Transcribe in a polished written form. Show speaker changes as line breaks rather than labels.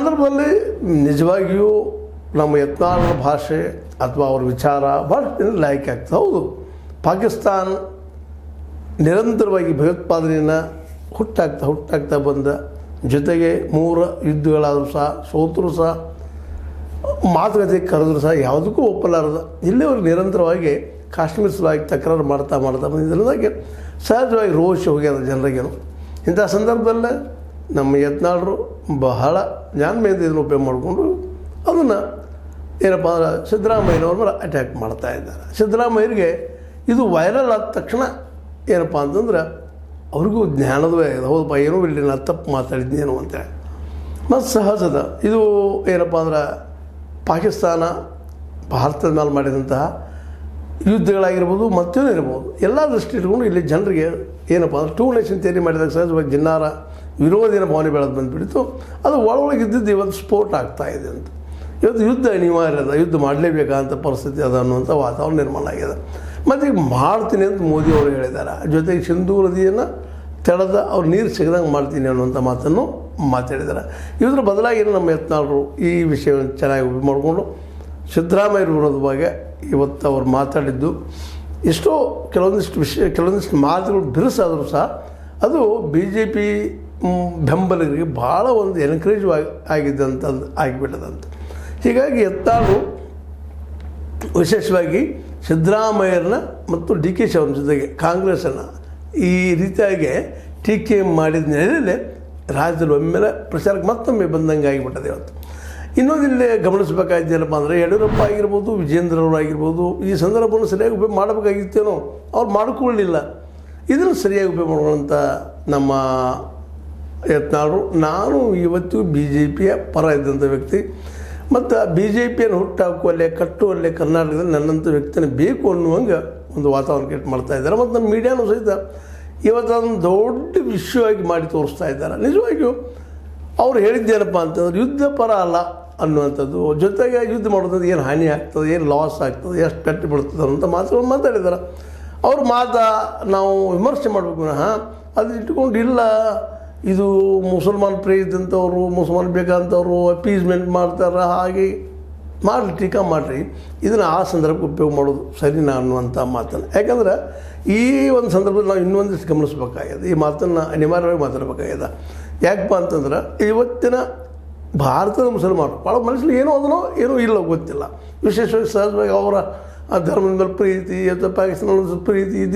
ಸಂದರ್ಭದಲ್ಲಿ ನಿಜವಾಗಿಯೂ ನಮ್ಮ ಯತ್ನಾಳರ ಭಾಷೆ ಅಥವಾ ಅವ್ರ ವಿಚಾರ ಭಾಳ ಲೈಕ್ ಆಗ್ತದೆ. ಹೌದು, ಪಾಕಿಸ್ತಾನ ನಿರಂತರವಾಗಿ ಭಯೋತ್ಪಾದನೆಯನ್ನು ಹುಟ್ಟಾಗ್ತಾ ಬಂದ, ಜೊತೆಗೆ 3 ಯುದ್ಧಗಳಾದರೂ ಸಹ ಸೋತರೂ ಸಹ ಮಾತುಕತೆ ಕರೆದ್ರು ಸಹ ಯಾವುದಕ್ಕೂ ಒಪ್ಪಲಾರದ ಇಲ್ಲಿವರೆಗೆ ನಿರಂತರವಾಗಿ ಕಾಶ್ಮೀರ ಸಲುವಾಗಿ ತಕರಾರು ಮಾಡ್ತಾ ಬಂದಿದ್ದರಿಂದಾಗಿ ಸಹಜವಾಗಿ ರೋಷ ಹೋಗ್ಯದ ಜನರಿಗೇನು. ಇಂಥ ಸಂದರ್ಭದಲ್ಲೇ ನಮ್ಮ ಯತ್ನಾಳರು ಬಹಳ ಜಾಣ್ಮೆಯಿಂದ ಇದನ್ನು ಉಪಯೋಗ ಮಾಡಿಕೊಂಡು ಅದನ್ನು ಏನಪ್ಪ ಅಂದ್ರೆ ಸಿದ್ದರಾಮಯ್ಯನವ್ರ ಮೇಲೆ ಅಟ್ಯಾಕ್ ಮಾಡ್ತಾ ಇದ್ದಾರೆ. ಸಿದ್ದರಾಮಯ್ಯರಿಗೆ ಇದು ವೈರಲ್ ಆದ ತಕ್ಷಣ ಏನಪ್ಪ ಅಂತಂದ್ರೆ ಅವ್ರಿಗೂ ಜ್ಞಾನದವೇ ಇದೆ. ಹೌದಪ್ಪ, ಏನೋ ಇಲ್ಲಿ ನಾನು ತಪ್ಪು ಮಾತಾಡಿದ್ನೇನು ಅಂತೇಳಿ. ಮತ್ತು ಸಹಜದ ಇದು ಏನಪ್ಪ ಅಂದ್ರೆ ಪಾಕಿಸ್ತಾನ ಭಾರತದ ಮೇಲೆ ಮಾಡಿದಂತಹ ಯುದ್ಧಗಳಾಗಿರ್ಬೋದು ಮತ್ತೇನೂ ಇರ್ಬೋದು, ಎಲ್ಲ ದೃಷ್ಟಿ ಇಟ್ಕೊಂಡು ಇಲ್ಲಿ ಜನರಿಗೆ ಏನಪ್ಪ ಅಂದ್ರೆ 2 ನೇಷನ್ ಥಿಯರಿ ಮಾಡಿದಾಗ ಸಹಜವಾಗಿ ಜಿನ್ನಾರ ವಿರೋಧಿನ ಭಾವನೆ ಬೆಳೆದು ಬಂದುಬಿಡ್ತು. ಅದು ಒಳಗಿದ್ದು ಇವತ್ತು ಸ್ಫೋಟ ಆಗ್ತಾಯಿದೆ ಅಂತ. ಇವತ್ತು ಯುದ್ಧ ಅನಿವಾರ್ಯದ, ಯುದ್ಧ ಮಾಡಲೇಬೇಕಂತ ಪರಿಸ್ಥಿತಿ ಅದ ಅನ್ನುವಂಥ ವಾತಾವರಣ ನಿರ್ಮಾಣ ಆಗಿದೆ. ಮತ್ತು ಈಗ ಮಾಡ್ತೀನಿ ಅಂತ ಮೋದಿ ಅವರು ಹೇಳಿದ್ದಾರೆ. ಜೊತೆಗೆ ಸಿಂಧೂ ನದಿಯನ್ನು ತೆಳೆದ ಅವ್ರು ನೀರು ಸಿಗದಂಗೆ ಮಾಡ್ತೀನಿ ಅನ್ನುವಂಥ ಮಾತನ್ನು ಮಾತಾಡಿದ್ದಾರೆ. ಇದ್ರ ಬದಲಾಗಿ ನಮ್ಮ ಯತ್ನಾಳರು ಈ ವಿಷಯವನ್ನು ಚೆನ್ನಾಗಿ ಉಪಯೋಗ ಮಾಡಿಕೊಂಡು ಸಿದ್ದರಾಮಯ್ಯ ವಿರೋಧವಾಗಿ ಇವತ್ತು ಅವ್ರು ಮಾತಾಡಿದ್ದು ಎಷ್ಟೋ ಕೆಲವೊಂದಿಷ್ಟು ಮಾತುಗಳು ಬಿರುಸಾದರೂ ಸಹ ಅದು BJP ಬೆಂಬಲಿಗರಿಗೆ ಭಾಳ ಒಂದು ಎನ್ಕರೇಜ್ ಆಗಿದ್ದಂಥದ್ದು ಆಗಿಬಿಟ್ಟದಂತ. ಹೀಗಾಗಿ ಯತ್ನಾಳರು ವಿಶೇಷವಾಗಿ ಸಿದ್ದರಾಮಯ್ಯರನ್ನ ಮತ್ತು DK ಶಿವನ ಜೊತೆಗೆ ಕಾಂಗ್ರೆಸ್ಸನ್ನು ಈ ರೀತಿಯಾಗಿ ಟೀಕೆ ಮಾಡಿದ ನೆಲೆಯಲ್ಲಿ ರಾಜ್ಯದಲ್ಲಿ ಒಮ್ಮೆಲೆ ಪ್ರಚಾರಕ್ಕೆ ಮತ್ತೊಮ್ಮೆ ಬಂದಂಗೆ ಆಗಿಬಿಟ್ಟದೆ ಇವತ್ತು. ಇನ್ನೊಂದು ಇಲ್ಲೇ ಗಮನಿಸಬೇಕಾದ್ದೇನಪ್ಪ ಅಂದರೆ ಯಡಿಯೂರಪ್ಪ ಆಗಿರ್ಬೋದು, ವಿಜೇಂದ್ರವರು ಆಗಿರ್ಬೋದು, ಈ ಸಂದರ್ಭವನ್ನು ಸರಿಯಾಗಿ ಉಪಯೋಗ ಮಾಡಬೇಕಾಗಿತ್ತೇನೋ ಅವ್ರು ಮಾಡಿಕೊಳ್ಳಲಿಲ್ಲ. ಇದನ್ನು ಸರಿಯಾಗಿ ಉಪಯೋಗ ಮಾಡುವಂಥ ನಮ್ಮ ಯತ್ನಾಳರು, ನಾನು ಇವತ್ತು BJPಯ ಪರ ಇದ್ದಂಥ ವ್ಯಕ್ತಿ ಮತ್ತು BJPಯನ್ನು ಹುಟ್ಟಾಕುವಲ್ಲೇ ಕಟ್ಟುವಲ್ಲೇ ಕರ್ನಾಟಕದಲ್ಲಿ ನನ್ನಂಥ ವ್ಯಕ್ತಿನ ಬೇಕು ಅನ್ನುವಂಗೆ ಒಂದು ವಾತಾವರಣ ಕ್ರಿಯೇಟ್ ಮಾಡ್ತಾ ಇದ್ದಾರೆ. ಮತ್ತು ನಮ್ಮ ಮೀಡಿಯಾನೂ ಸಹಿತ ಇವತ್ತು ಅದನ್ನು ದೊಡ್ಡ ವಿಷಯವಾಗಿ ಮಾಡಿ ತೋರಿಸ್ತಾ ಇದ್ದಾರೆ. ನಿಜವಾಗಿಯೂ ಅವ್ರು ಹೇಳಿದ್ದೇನಪ್ಪ ಅಂತಂದ್ರೆ ಯುದ್ಧ ಪರ ಅಲ್ಲ ಅನ್ನುವಂಥದ್ದು, ಜೊತೆಗೆ ಯುದ್ಧ ಮಾಡೋದ್ರಿಂದ ಏನು ಹಾನಿ ಆಗ್ತದೆ, ಏನು ಲಾಸ್ ಆಗ್ತದೆ, ಎಷ್ಟು ಪೆಟ್ಟು ಬೀಳ್ತದೆ ಅಂತ ಮಾತುಗಳು ಮಾತಾಡಿದ್ದಾರೆ. ಅವ್ರ ನಾವು ವಿಮರ್ಶೆ ಮಾಡಬೇಕು ವಿನಃ ಅದು ಇಟ್ಕೊಂಡು ಇಲ್ಲ ಇದು ಮುಸಲ್ಮಾನ್ ಪ್ರೇರಿತಂಥವ್ರು, ಮುಸಲ್ಮಾನ್ ಬೇಕಂತವ್ರು ಅಪೀಸ್ಮೆಂಟ್ ಮಾಡ್ತಾರೆ, ಹಾಗೆ ಮಾಡಲಿ ಟೀಕಾ ಮಾಡಿರಿ, ಇದನ್ನು ಆ ಸಂದರ್ಭಕ್ಕೆ ಉಪಯೋಗ ಮಾಡೋದು ಸರಿನಾ ಅನ್ನುವಂಥ ಮಾತನ್ನು. ಯಾಕಂದ್ರೆ ಈ ಒಂದು ಸಂದರ್ಭದಲ್ಲಿ ನಾವು ಇನ್ನೊಂದಿಷ್ಟು ಗಮನಿಸಬೇಕಾಗಿದೆ, ಈ ಮಾತನ್ನು ಅನಿವಾರ್ಯವಾಗಿ ಮಾತಾಡಬೇಕಾಗಿದೆ. ಯಾಕಪ್ಪ ಅಂತಂದ್ರೆ ಇವತ್ತಿನ ಭಾರತದ ಮುಸಲ್ಮಾನರು ಭಾಳ ಮನುಷ್ಯರು ಏನೋ ಅದನ್ನೋ ಏನೋ ಇಲ್ಲ ಗೊತ್ತಿಲ್ಲ, ವಿಶೇಷವಾಗಿ ಸಹಜವಾಗಿ ಅವರ ಧರ್ಮದ ಮೇಲೆ ಪ್ರೀತಿ ಅಥವಾ ಪಾಕಿಸ್ತಾನದ ಪ್ರೀತಿ